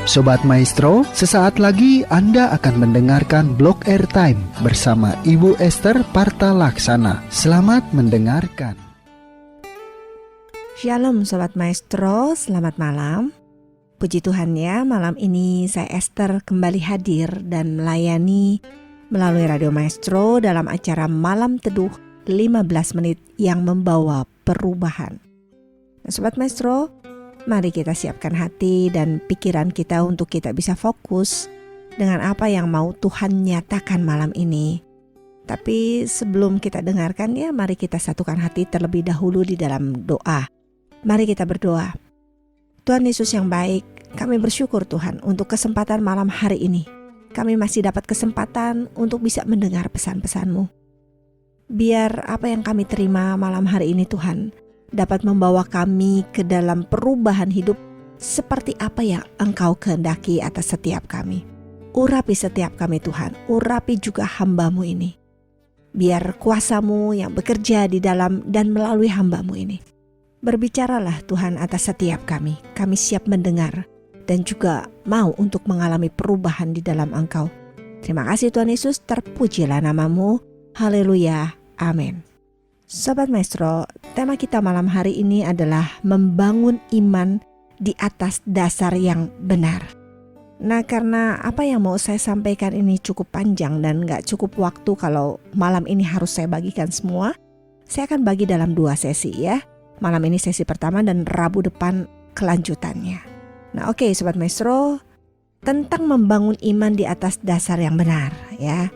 Sobat Maestro, sesaat lagi Anda akan mendengarkan Blog Airtime bersama Ibu Esther Parta Laksana. Selamat mendengarkan. Shalom Sobat Maestro, selamat malam. Puji Tuhan ya, malam ini saya Esther kembali hadir dan melayani melalui Radio Maestro dalam acara Malam Teduh 15 menit yang membawa perubahan. Nah, Sobat Maestro, mari kita siapkan hati dan pikiran kita untuk kita bisa fokus dengan apa yang mau Tuhan nyatakan malam ini. Tapi sebelum kita dengarkan ya, mari kita satukan hati terlebih dahulu di dalam doa. Mari kita berdoa. Tuhan Yesus yang baik, kami bersyukur Tuhan untuk kesempatan malam hari ini. Kami masih dapat kesempatan untuk bisa mendengar pesan-pesan-Mu. Biar apa yang kami terima malam hari ini Tuhan dapat membawa kami ke dalam perubahan hidup seperti apa yang Engkau kehendaki atas setiap kami. Urapi setiap kami Tuhan, urapi juga hamba-Mu ini. Biar kuasa-Mu yang bekerja di dalam dan melalui hamba-Mu ini. Berbicaralah Tuhan atas setiap kami siap mendengar dan juga mau untuk mengalami perubahan di dalam Engkau. Terima kasih Tuhan Yesus, terpujilah nama-Mu, haleluya, amin. Sobat Maestro, tema kita malam hari ini adalah membangun iman di atas dasar yang benar. Nah, karena apa yang mau saya sampaikan ini cukup panjang dan gak cukup waktu kalau malam ini harus saya bagikan semua, saya akan bagi dalam 2 sesi ya. Malam ini sesi pertama dan Rabu depan kelanjutannya. Nah oke, Sobat Maestro, tentang membangun iman di atas dasar yang benar ya.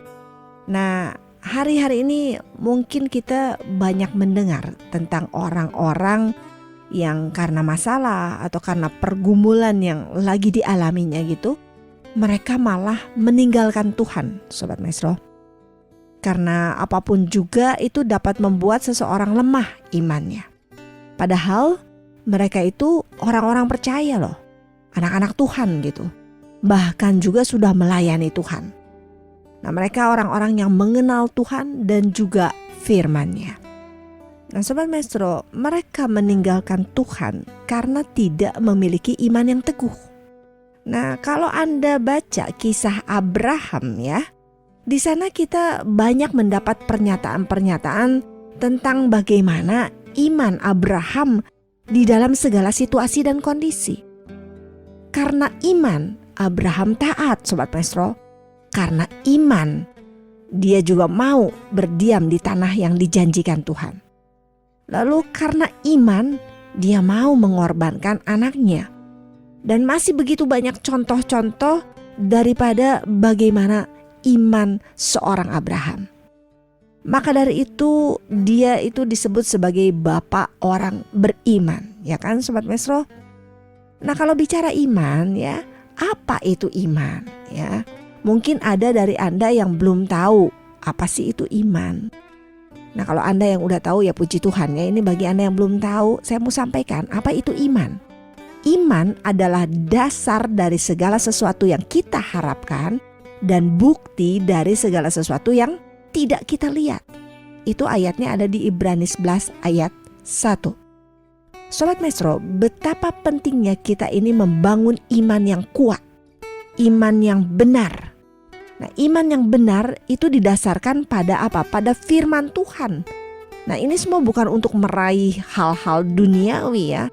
Nah, hari-hari ini mungkin kita banyak mendengar tentang orang-orang yang karena masalah atau karena pergumulan yang lagi dialaminya gitu, mereka malah meninggalkan Tuhan, Sobat Maestro. Karena apapun juga itu dapat membuat seseorang lemah imannya. Padahal mereka itu orang-orang percaya loh, anak-anak Tuhan gitu. Bahkan juga sudah melayani Tuhan. Nah, mereka orang-orang yang mengenal Tuhan dan juga firman-Nya. Nah, Sobat Maestro, mereka meninggalkan Tuhan karena tidak memiliki iman yang teguh. Nah, kalau Anda baca kisah Abraham ya, di sana kita banyak mendapat pernyataan-pernyataan tentang bagaimana iman Abraham di dalam segala situasi dan kondisi. Karena iman, Abraham taat, Sobat Maestro. Karena iman, dia juga mau berdiam di tanah yang dijanjikan Tuhan. Lalu karena iman, dia mau mengorbankan anaknya. Dan masih begitu banyak contoh-contoh daripada bagaimana iman seorang Abraham. Maka dari itu, dia itu disebut sebagai bapak orang beriman. Ya kan Sobat Maestro? Nah, kalau bicara iman ya, apa itu iman ya? Mungkin ada dari Anda yang belum tahu apa sih itu iman. Nah, kalau Anda yang udah tahu ya puji Tuhan ya. Ini bagi Anda yang belum tahu, saya mau sampaikan apa itu iman. Iman adalah dasar dari segala sesuatu yang kita harapkan dan bukti dari segala sesuatu yang tidak kita lihat. Itu ayatnya ada di Ibrani 11 ayat 1. Sobat Maestro, betapa pentingnya kita ini membangun iman yang kuat, iman yang benar. Nah, iman yang benar itu didasarkan pada apa? Pada firman Tuhan. Nah, ini semua bukan untuk meraih hal-hal duniawi ya,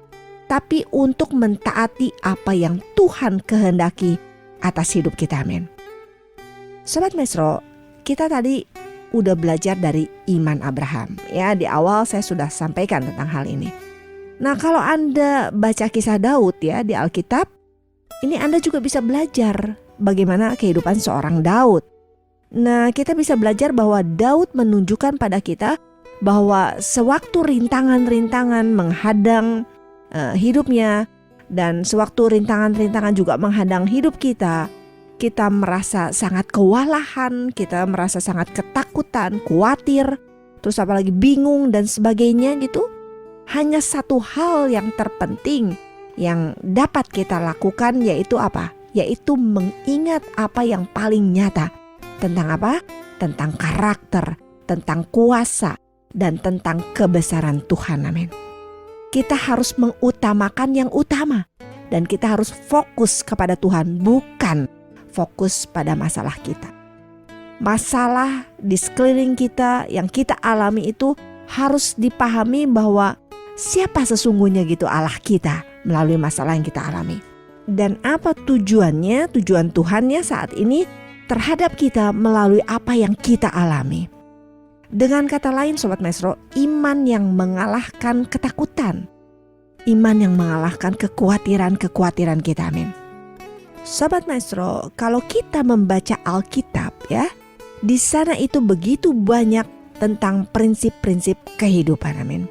tapi untuk mentaati apa yang Tuhan kehendaki atas hidup kita. Amin. Sobat Maestro, kita tadi udah belajar dari iman Abraham. Ya, di awal saya sudah sampaikan tentang hal ini. Nah, kalau Anda baca kisah Daud ya di Alkitab, ini Anda juga bisa belajar bagaimana kehidupan seorang Daud. Nah, kita bisa belajar bahwa Daud menunjukkan pada kita bahwa sewaktu rintangan-rintangan menghadang hidupnya dan sewaktu rintangan-rintangan juga menghadang hidup kita merasa sangat kewalahan, kita merasa sangat ketakutan, khawatir, terus apalagi bingung dan sebagainya gitu. Hanya satu hal yang terpenting yang dapat kita lakukan yaitu apa? Yaitu mengingat apa yang paling nyata. Tentang apa? Tentang karakter, tentang kuasa, dan tentang kebesaran Tuhan. Amin. Kita harus mengutamakan yang utama. dan kita harus fokus kepada Tuhan, bukan fokus pada masalah kita. Masalah di sekeliling kita yang kita alami itu harus dipahami bahwa siapa sesungguhnya gitu Allah kita melalui masalah yang kita alami. Dan apa tujuannya, tujuan Tuhannya saat ini terhadap kita melalui apa yang kita alami. Dengan kata lain Sobat Maestro, iman yang mengalahkan ketakutan. Iman yang mengalahkan kekhawatiran kita, amin. Sobat Maestro, kalau kita membaca Alkitab ya, di sana itu begitu banyak tentang prinsip-prinsip kehidupan, amin.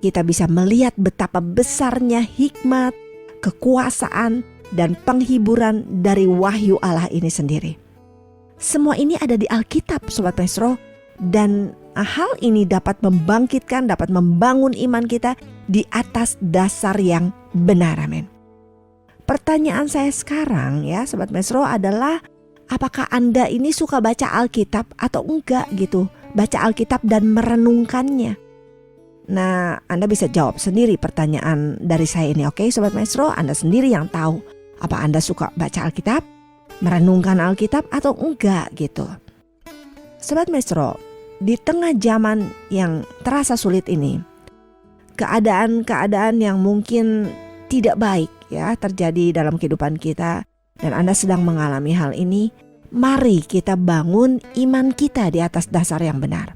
Kita bisa melihat betapa besarnya hikmat, kekuasaan, dan penghiburan dari wahyu Allah ini sendiri. Semua ini ada di Alkitab, Sobat Maestro. Dan hal ini dapat membangkitkan, dapat membangun iman kita di atas dasar yang benar, amin. Pertanyaan saya sekarang ya Sobat Maestro adalah, apakah Anda ini suka baca Alkitab atau enggak gitu? Baca Alkitab dan merenungkannya. Nah, Anda bisa jawab sendiri pertanyaan dari saya ini, oke Sobat Maestro? Anda sendiri yang tahu apa Anda suka baca Alkitab, merenungkan Alkitab atau enggak gitu. Sobat Maestro, di tengah zaman yang terasa sulit ini, keadaan-keadaan yang mungkin tidak baik ya terjadi dalam kehidupan kita, dan Anda sedang mengalami hal ini, mari kita bangun iman kita di atas dasar yang benar.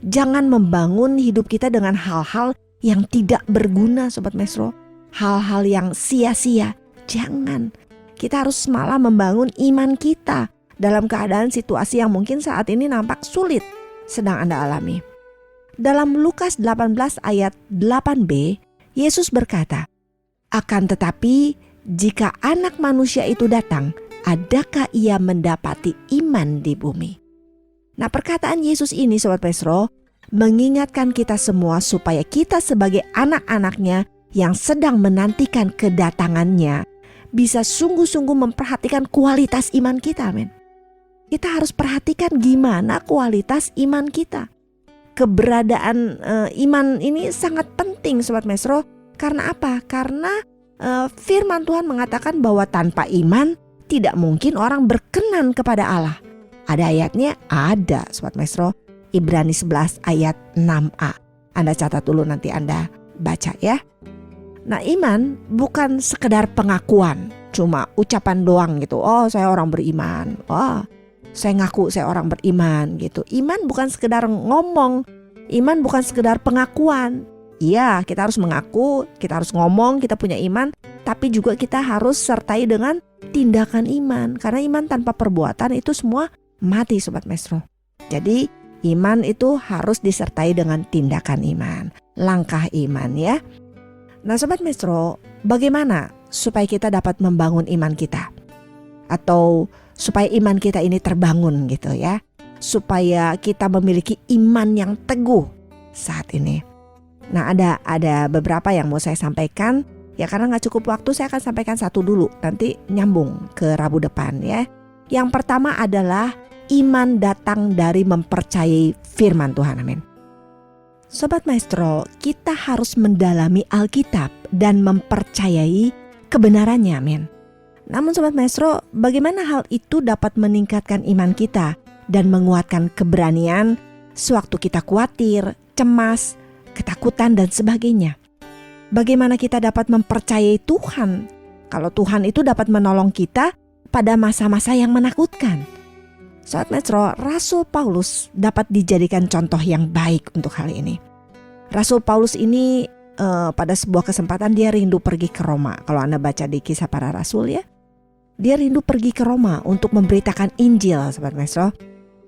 Jangan membangun hidup kita dengan hal-hal yang tidak berguna, Sobat Maestro. Hal-hal yang sia-sia, jangan. Kita harus malah membangun iman kita dalam keadaan situasi yang mungkin saat ini nampak sulit sedang Anda alami. Dalam Lukas 18 ayat 8b, Yesus berkata, "Akan tetapi jika Anak Manusia itu datang, adakah ia mendapati iman di bumi?" Nah, perkataan Yesus ini Sobat Maestro mengingatkan kita semua supaya kita sebagai anak-anaknya yang sedang menantikan kedatangannya bisa sungguh-sungguh memperhatikan kualitas iman kita, amin. Kita harus perhatikan gimana kualitas iman kita. Keberadaan iman ini sangat penting Sobat Maestro. Karena apa? Karena firman Tuhan mengatakan bahwa tanpa iman tidak mungkin orang berkenan kepada Allah. Ada ayatnya? Ada Sobat Maestro. Ibrani 11 ayat 6a. Anda catat dulu, nanti Anda baca ya. Nah, iman bukan sekedar pengakuan, cuma ucapan doang gitu. Oh, saya orang beriman. Oh, saya ngaku saya orang beriman gitu. Iman bukan sekedar ngomong. Iman bukan sekedar pengakuan. Iya, kita harus mengaku, kita harus ngomong, kita punya iman. Tapi juga kita harus sertai dengan tindakan iman. Karena iman tanpa perbuatan itu semua mati Sobat Maestro. Jadi iman itu harus disertai dengan tindakan iman. Langkah iman ya. Nah Sobat Maestro, bagaimana supaya kita dapat membangun iman kita? Atau supaya iman kita ini terbangun gitu ya, supaya kita memiliki iman yang teguh saat ini. Nah ada beberapa yang mau saya sampaikan ya, karena gak cukup waktu saya akan sampaikan satu dulu, nanti nyambung ke Rabu depan ya. Yang pertama adalah iman datang dari mempercayai firman Tuhan, amin. Sobat Maestro, kita harus mendalami Alkitab dan mempercayai kebenarannya, amin. Namun Sobat Maestro, bagaimana hal itu dapat meningkatkan iman kita dan menguatkan keberanian sewaktu kita khawatir, cemas, ketakutan dan sebagainya? Bagaimana kita dapat mempercayai Tuhan kalau Tuhan itu dapat menolong kita pada masa-masa yang menakutkan? Sobat Maestro, Rasul Paulus dapat dijadikan contoh yang baik untuk hal ini. Rasul Paulus ini pada sebuah kesempatan dia rindu pergi ke Roma. Kalau Anda baca di Kisah Para Rasul ya, dia rindu pergi ke Roma untuk memberitakan Injil, Sobat Maestro.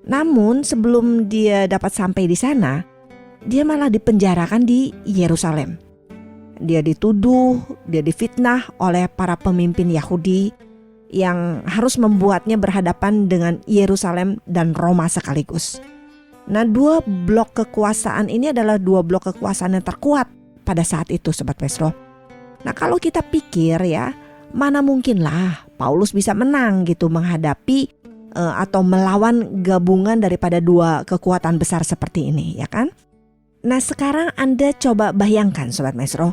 Namun sebelum dia dapat sampai di sana, dia malah dipenjarakan di Yerusalem. Dia dituduh, dia difitnah oleh para pemimpin Yahudi yang harus membuatnya berhadapan dengan Yerusalem dan Roma sekaligus. Nah, dua blok kekuasaan ini adalah dua blok kekuasaan yang terkuat pada saat itu, Sobat Maestro. Nah, kalau kita pikir ya, mana mungkinlah Paulus bisa menang gitu menghadapi atau melawan gabungan daripada dua kekuatan besar seperti ini, ya kan? Nah, sekarang Anda coba bayangkan Sobat Maestro,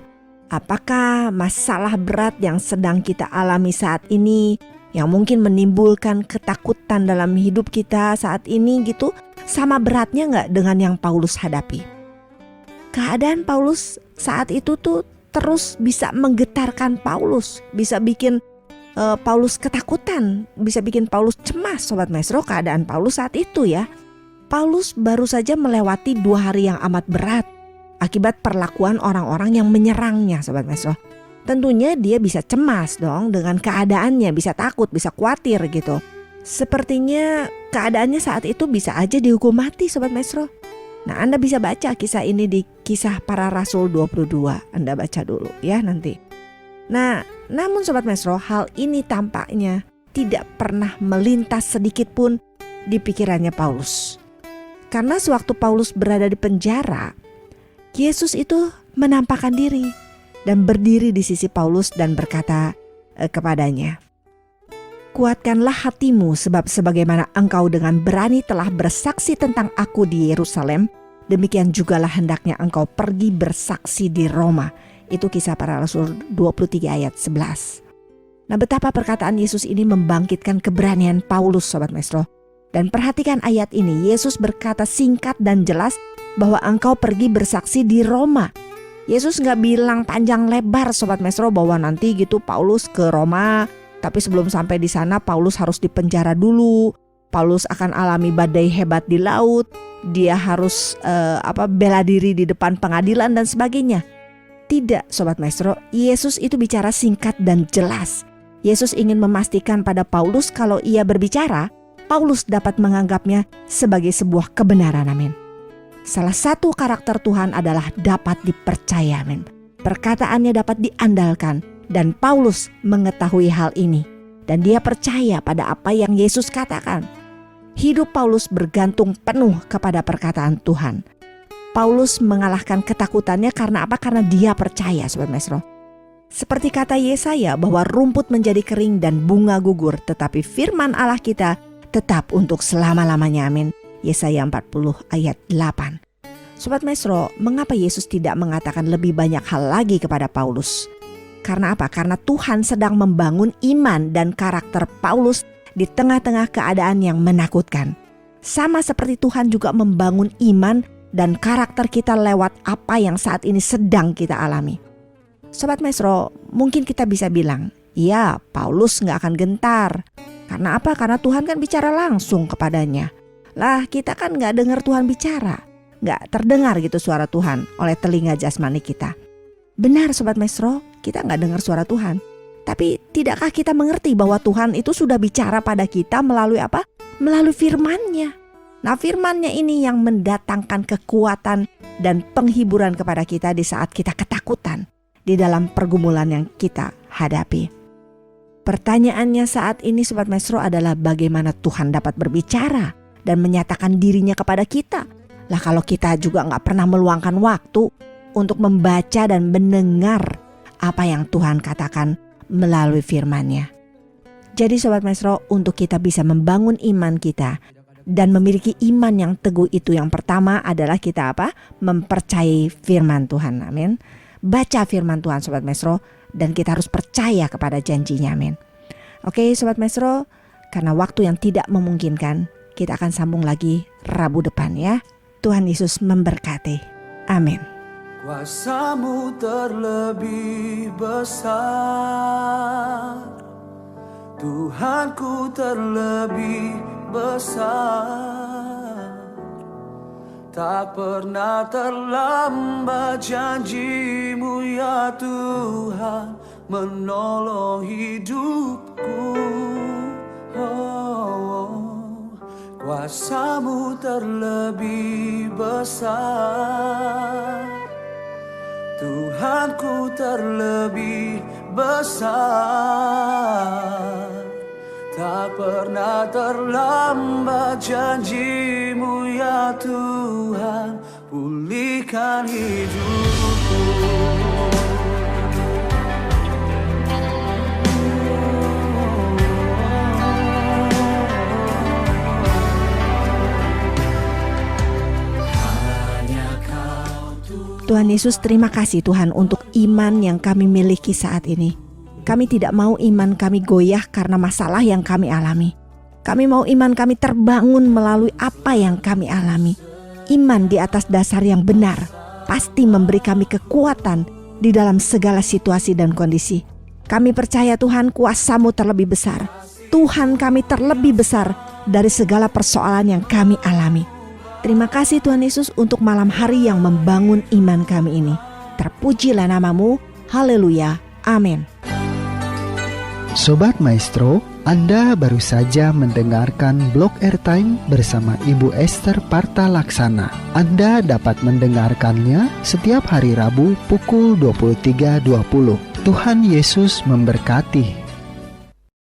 Apakah masalah berat yang sedang kita alami saat ini, yang mungkin menimbulkan ketakutan dalam hidup kita saat ini gitu, sama beratnya nggak dengan yang Paulus hadapi? Keadaan Paulus saat itu tuh terus bisa menggetarkan Paulus, bisa bikin Paulus ketakutan, bisa bikin Paulus cemas, Sobat Maestro. Keadaan Paulus saat itu ya, Paulus baru saja melewati 2 hari yang amat berat akibat perlakuan orang-orang yang menyerangnya, Sobat Maestro. Tentunya dia bisa cemas dong dengan keadaannya, bisa takut, bisa khawatir gitu. Sepertinya keadaannya saat itu bisa aja dihukum mati, Sobat Maestro. Nah, Anda bisa baca kisah ini di Kisah Para Rasul 22. Anda baca dulu ya nanti. Nah, namun Sobat Maestro, hal ini tampaknya tidak pernah melintas sedikit pun di pikirannya Paulus. Karena sewaktu Paulus berada di penjara, Yesus itu menampakkan diri dan berdiri di sisi Paulus dan berkata kepadanya, "Kuatkanlah hatimu, sebab sebagaimana engkau dengan berani telah bersaksi tentang aku di Yerusalem, demikian jugalah hendaknya engkau pergi bersaksi di Roma." Itu Kisah Para Rasul 23 ayat 11. Nah, betapa perkataan Yesus ini membangkitkan keberanian Paulus, Sobat Maestro. Dan perhatikan ayat ini, Yesus berkata singkat dan jelas bahwa engkau pergi bersaksi di Roma. Yesus gak bilang panjang lebar, Sobat Maestro, bahwa nanti gitu Paulus ke Roma, tapi sebelum sampai di sana Paulus harus dipenjara dulu. Paulus akan alami badai hebat di laut, dia harus bela diri di depan pengadilan dan sebagainya. Tidak, Sobat Maestro, Yesus itu bicara singkat dan jelas. Yesus ingin memastikan pada Paulus kalau ia berbicara, Paulus dapat menganggapnya sebagai sebuah kebenaran, amin. Salah satu karakter Tuhan adalah dapat dipercaya, amin. Perkataannya dapat diandalkan dan Paulus mengetahui hal ini. Dan dia percaya pada apa yang Yesus katakan. Hidup Paulus bergantung penuh kepada perkataan Tuhan. Paulus mengalahkan ketakutannya karena apa? Karena dia percaya, Sobat Maestro. Seperti kata Yesaya bahwa rumput menjadi kering dan bunga gugur, tetapi firman Allah kita tetap untuk selama-lamanya, amin. Yesaya 40 ayat 8. Sobat Maestro, mengapa Yesus tidak mengatakan lebih banyak hal lagi kepada Paulus? Karena apa? Karena Tuhan sedang membangun iman dan karakter Paulus di tengah-tengah keadaan yang menakutkan. Sama seperti Tuhan juga membangun iman dan karakter kita lewat apa yang saat ini sedang kita alami. Sobat Maestro, mungkin kita bisa bilang, iya, Paulus gak akan gentar. Karena apa? Karena Tuhan kan bicara langsung kepadanya. Lah, kita kan gak dengar Tuhan bicara, gak terdengar gitu suara Tuhan oleh telinga jasmani kita. Benar, Sobat Maestro, kita gak dengar suara Tuhan. Tapi tidakkah kita mengerti bahwa Tuhan itu sudah bicara pada kita melalui apa? Melalui firman-Nya. Nah, firman-Nya ini yang mendatangkan kekuatan dan penghiburan kepada kita di saat kita ketakutan di dalam pergumulan yang kita hadapi. Pertanyaannya saat ini, Sobat Maestro, adalah bagaimana Tuhan dapat berbicara dan menyatakan dirinya kepada kita. Lah, kalau kita juga gak pernah meluangkan waktu untuk membaca dan mendengar apa yang Tuhan katakan melalui firman-Nya. Jadi Sobat Maestro, untuk kita bisa membangun iman kita dan memiliki iman yang teguh itu, yang pertama adalah kita apa? Mempercayai firman Tuhan, amin. Baca firman Tuhan, Sobat Maestro, dan kita harus percaya kepada janjinya, amin. Oke Sobat Maestro, karena waktu yang tidak memungkinkan, kita akan sambung lagi Rabu depan ya. Tuhan Yesus memberkati, amin. Kuasa-Mu terlebih besar, Tuhanku terlebih besar. Tak pernah terlambat janji-Mu ya Tuhan, menolong hidupku. Kuasa-Mu terlebih besar, Tuhanku terlebih besar. Tak pernah terlambat janji-Mu ya Tuhan, pulihkan hidupku. Hanya Kau Tuhan. Tuhan Yesus, terima kasih Tuhan untuk iman yang kami miliki saat ini. Kami tidak mau iman kami goyah karena masalah yang kami alami. Kami mau iman kami terbangun melalui apa yang kami alami. Iman di atas dasar yang benar pasti memberi kami kekuatan di dalam segala situasi dan kondisi. Kami percaya Tuhan, kuasa-Mu terlebih besar. Tuhan kami terlebih besar dari segala persoalan yang kami alami. Terima kasih Tuhan Yesus untuk malam hari yang membangun iman kami ini. Terpujilah nama-Mu. Haleluya. Amin. Sobat Maestro, Anda baru saja mendengarkan Blog Airtime bersama Ibu Esther Parta Laksana. Anda dapat mendengarkannya setiap hari Rabu pukul 23.20. Tuhan Yesus memberkati.